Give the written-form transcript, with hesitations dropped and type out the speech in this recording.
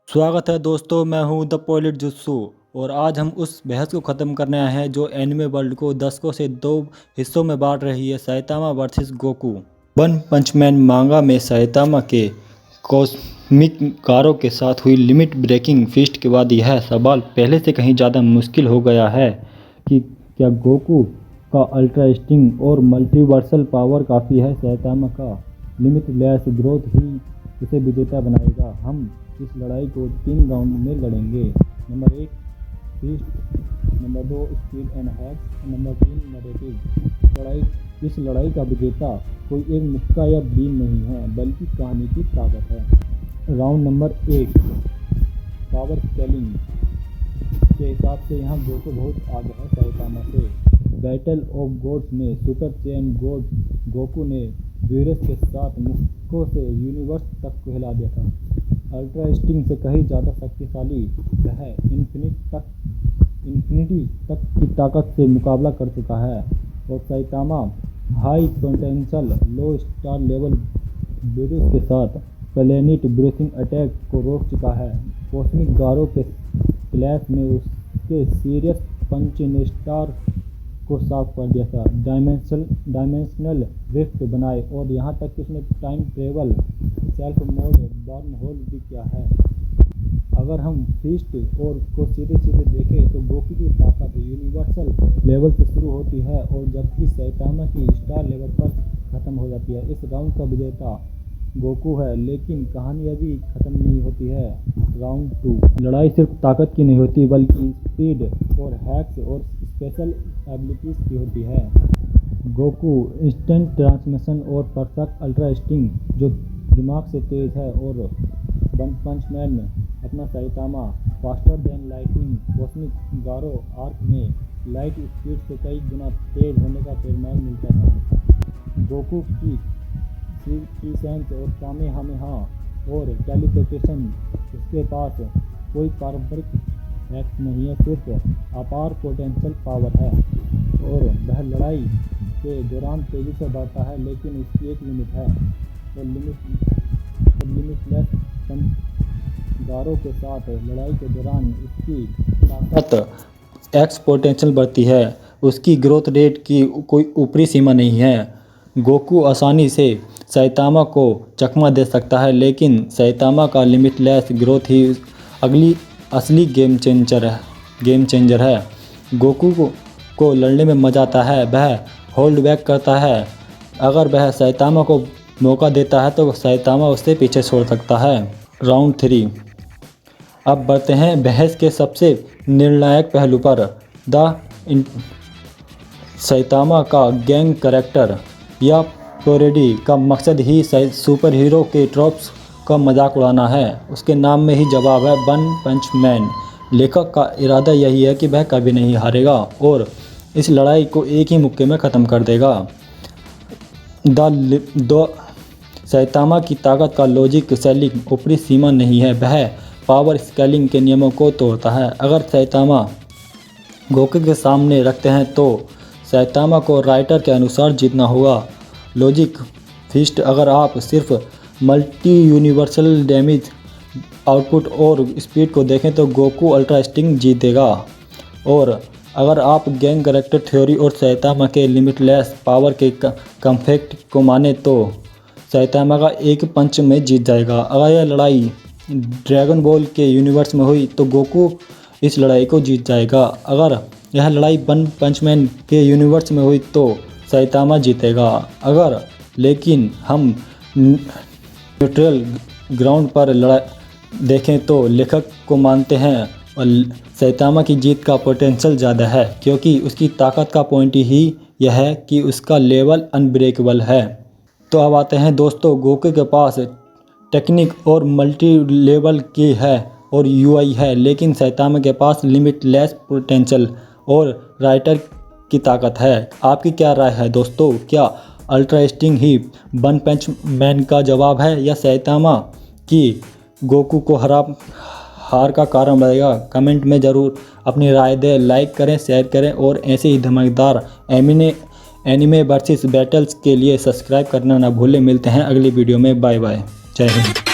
स्वागत है दोस्तों, मैं हूं द पोलिट जुत्सु और आज हम उस बहस को ख़त्म करने आए हैं जो एनिमे वर्ल्ड को दशकों से दो हिस्सों में बांट रही है, साइतामा वर्सेस गोकू। वन पंच मैन मांगा में साइतामा के कॉस्मिक गारों के साथ हुई लिमिट ब्रेकिंग फीस्ट के बाद यह सवाल पहले से कहीं ज़्यादा मुश्किल हो गया है कि क्या गोकू का अल्ट्रा इंस्टिंक्ट और मल्टीवर्सल पावर काफ़ी है। साइतामा का लिमिटलेस ग्रोथ ही उसे विजेता बनाएगा। हम इस लड़ाई को 3 राउंड में लड़ेंगे। Number 1 feast, number 2 speed and hacks, number 3 narrative. इस लड़ाई का विजेता कोई एक मुक्का या बीम नहीं है बल्कि कहानी की ताकत है। राउंड नंबर 1 पावर स्केलिंग के हिसाब से यहाँ गोकू बहुत आगे है साइतामा से। बैटल ऑफ गॉड्स में सुपर चैन गॉड गोकू ने वीरस के साथ मुक्कों से यूनिवर्स तक को हिला दिया था। अल्ट्रा इंस्टिंक्ट से कहीं ज़्यादा शक्तिशाली वह इन्फिनिटी तक की ताकत से मुकाबला कर चुका है और साइतामा हाई पोटेंशियल लो स्टार लेवल वीरस के साथ प्लेनेट ब्रेसिंग अटैक को रोक चुका है। कॉस्मिक गारों के क्लैश में उसके सीरियस पंच ने स्टार को साफ कर दिया था, डायमेंशनल रिफ्ट बनाए और यहाँ तक कि उसने time travel self mode burn hole भी किया है। अगर हम फीस्ट और को सीधे देखें तो गोकू की ताकत यूनिवर्सल लेवल से शुरू होती है और जबकि साइतामा की स्टार लेवल पर ख़त्म हो जाती है। इस राउंड का विजेता गोकू है, लेकिन कहानी अभी ख़त्म नहीं होती है। राउंड 2 लड़ाई सिर्फ ताकत की नहीं होती बल्कि स्पीड और हैक्स और स्पेशल एबिलिटीज़ की होती है। गोकू इंस्टेंट ट्रांसमिशन और परफेक्ट अल्ट्रा इंस्टिंक्ट जो दिमाग से तेज है और वन पंच मैन में अपना Saitama faster than lightning cosmic Garou arc में लाइट स्पीड से कई गुना तेज होने का परिणाम मिलता है। गोकू की सेंस और कामेहामेहा और टेलीपोर्टेशन, इसके पास कोई पारंपरिक हैक्स नहीं है, सिर्फ अपार पोटेंशियल पावर है और वह लड़ाई के दौरान तेजी से बढ़ता है, लेकिन उसकी एक लिमिट है और लिमिटलेस गारों के साथ लड़ाई के दौरान उसकी ताकत एक्सपोनेंशियल बढ़ती है। उसकी ग्रोथ रेट की कोई ऊपरी सीमा नहीं है। गोकू आसानी से साइतामा को चकमा दे सकता है, लेकिन साइतामा का लिमिटलेस ग्रोथ ही असली गेम चेंजर है। गोकू को लड़ने में मज़ा आता है, वह होल्ड बैक करता है। अगर वह साइतामा को मौका देता है तो साइतामा उससे पीछे छोड़ सकता है। राउंड 3 अब बढ़ते हैं बहस के सबसे निर्णायक पहलू पर। साइतामा का गैंग कैरेक्टर या पैरोडी का मकसद ही सुपर हीरो के ट्रॉप्स का मजाक उड़ाना है। उसके नाम में ही जवाब है, वन पंच मैन। लेखक का इरादा यही है कि वह कभी नहीं हारेगा और इस लड़ाई को एक ही मुक्के में ख़त्म कर देगा। साइतामा की ताकत का लॉजिक सेलिंग ऊपरी सीमा नहीं है, वह पावर स्केलिंग के नियमों को तोड़ता है। अगर साइतामा गोकू के सामने रखते हैं तो साइतामा को राइटर के अनुसार जीतना होगा। लॉजिक फीस्ट, अगर आप सिर्फ मल्टी यूनिवर्सल डैमेज आउटपुट और स्पीड को देखें तो गोकू अल्ट्रा इंस्टिंक्ट जीतेगा और अगर आप गैंग कैरेक्टर थ्योरी और साइतामा के लिमिटलेस पावर के कॉन्फ्लिक्ट को माने तो साइतामा का एक पंच में जीत जाएगा। अगर यह लड़ाई ड्रैगन बॉल के यूनिवर्स में हुई तो गोकू इस लड़ाई को जीत जाएगा। अगर यह लड़ाई वन पंच मैन के यूनिवर्स में हुई तो साइतामा जीतेगा। लेकिन हम न्यूट्रल ग्राउंड पर लड़ाई देखें तो लेखक को मानते हैं और साइतामा की जीत का पोटेंशियल ज़्यादा है, क्योंकि उसकी ताकत का पॉइंट ही यह है कि उसका लेवल अनब्रेकेबल है। तो अब आते हैं दोस्तों, गोकू के पास टेक्निक और मल्टी लेवल की है और यूआई है, लेकिन साइतामा के पास लिमिटलेस पोटेंशियल और राइटर की ताकत है। आपकी क्या राय है दोस्तों? क्या अल्ट्रा इंस्टिंक्ट ही वन पंच मैन का जवाब है या साइतामा की गोकू को हार का कारण रहेगा? कमेंट में ज़रूर अपनी राय दें, लाइक करें, शेयर करें और ऐसे ही धमाकेदार एनिमे वर्सेस बैटल्स के लिए सब्सक्राइब करना ना भूलें। मिलते हैं अगली वीडियो में। बाय बाय, जय हिंद।